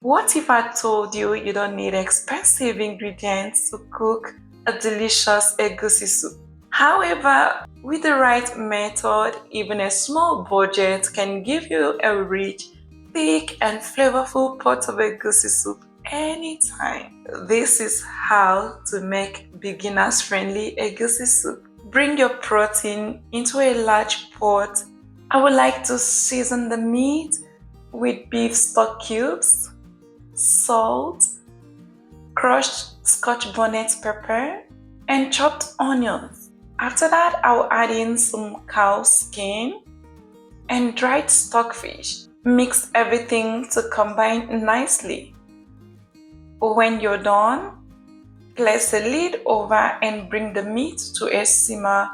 What if I told you you don't need expensive ingredients to cook a delicious egusi soup? However, with the right method, even a small budget can give you a rich, thick and flavorful pot of egusi soup anytime. This is how to make beginners-friendly egusi soup. Bring your protein into a large pot. I would like to season the meat with beef stock cubes, salt, crushed scotch bonnet pepper, and chopped onions. After that, I'll add in some cow skin and dried stockfish. Mix everything to combine nicely. When you're done, place the lid over and bring the meat to a simmer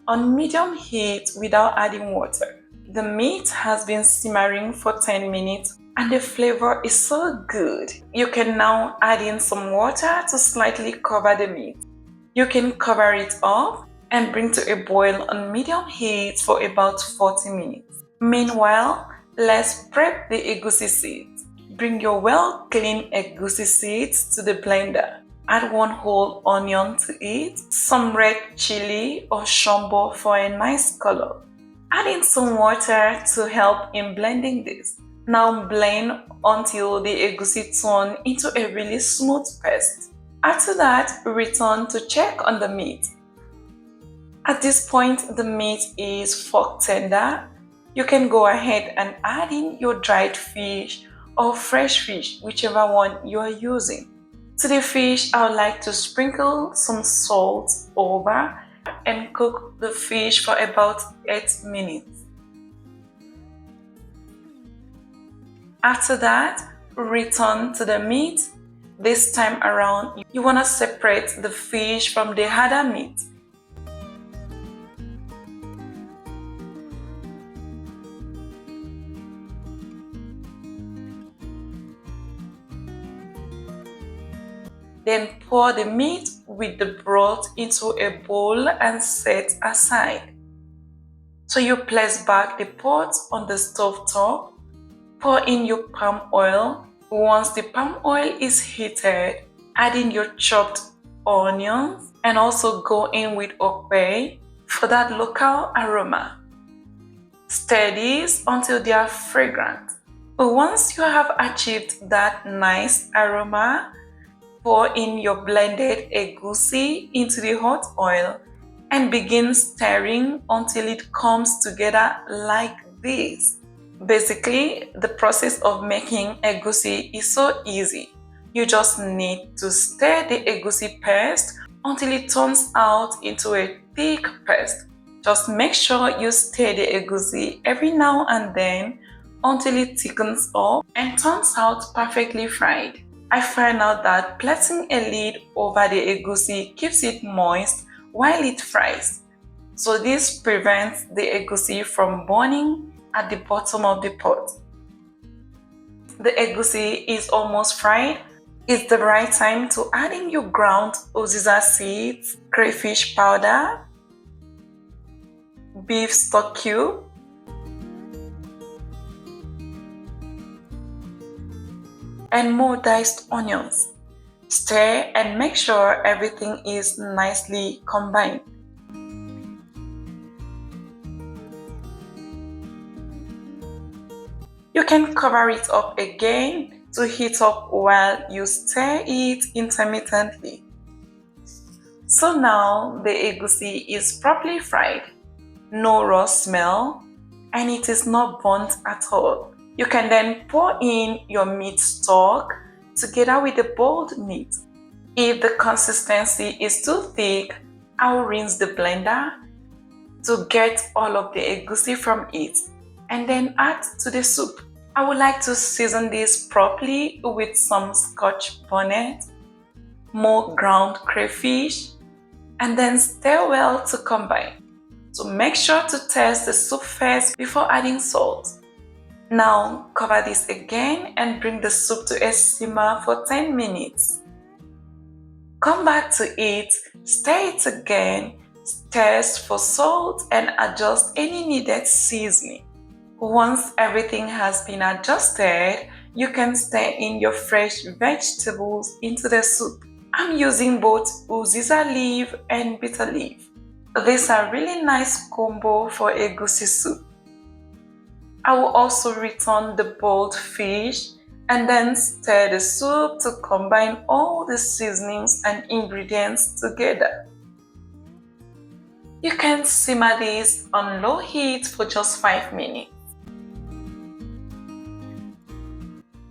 on medium heat without adding water. The meat has been simmering for 10 minutes and the flavor is so good. You can now add in some water to slightly cover the meat. You can cover it up and bring to a boil on medium heat for about 40 minutes. Meanwhile, let's prep the egusi seeds. Bring your well-cleaned egusi seeds to the blender. Add 1 whole onion to it, some red chili or shombo for a nice color. Add in some water to help in blending this. Now blend until the egusi turn into a really smooth paste. After that, return to check on the meat. At this point, the meat is fork tender. You can go ahead and add in your dried fish or fresh fish, whichever one you are using. To the fish, I would like to sprinkle some salt over and cook the fish for about 8 minutes. After that, return to the meat. This time around, you want to separate the fish from the harder meat. Then pour the meat with the broth into a bowl and set aside. So you place back the pot on the stove top, pour in your palm oil. Once the palm oil is heated, add in your chopped onions and also go in with okpei for that local aroma. Stir these until they are fragrant. Once you have achieved that nice aroma, pour in your blended egusi into the hot oil and begin stirring until it comes together like this. Basically, the process of making egusi is so easy. You just need to stir the egusi paste until it turns out into a thick paste. Just make sure you stir the egusi every now and then until it thickens up and turns out perfectly fried. I find out that placing a lid over the egusi keeps it moist while it fries. So this prevents the egusi from burning at the bottom of the pot. The egusi is almost fried. It's the right time to add in your ground uziza seeds, crayfish powder, beef stock cube, and more diced onions. Stir and make sure everything is nicely combined. You can cover it up again to heat up while you stir it intermittently. So now the egusi is properly fried, no raw smell, and it is not burnt at all. You can then pour in your meat stock together with the boiled meat. If the consistency is too thick, I'll rinse the blender to get all of the egusi from it and then add to the soup. I would like to season this properly with some scotch bonnet, more ground crayfish, and then stir well to combine. So make sure to test the soup first before adding salt. Now cover this again and bring the soup to a simmer for 10 minutes. Come back to it, stir it again, taste for salt and adjust any needed seasoning. Once everything has been adjusted, you can stir in your fresh vegetables into the soup. I'm using both uziza leaf and bitter leaf. These are really nice combo for egusi soup. I will also return the boiled fish and then stir the soup to combine all the seasonings and ingredients together. You can simmer this on low heat for just 5 minutes.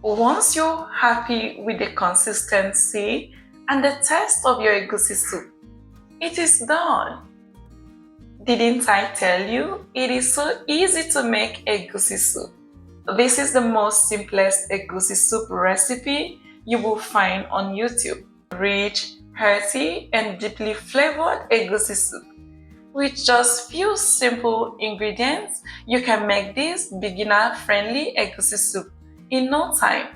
Once you're happy with the consistency and the taste of your egusi soup, it is done. Didn't I tell you? It is so easy to make egusi soup. This is the most simplest egusi soup recipe you will find on YouTube. Rich, hearty, and deeply flavored egusi soup. With just few simple ingredients, you can make this beginner-friendly egusi soup in no time.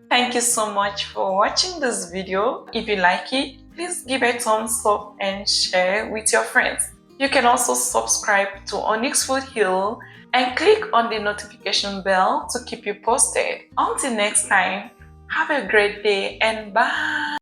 Thank you so much for watching this video. If you like it, please give a thumbs up and share with your friends. You can also subscribe to Onyx Food Hill and click on the notification bell to keep you posted. Until next time, have a great day and bye!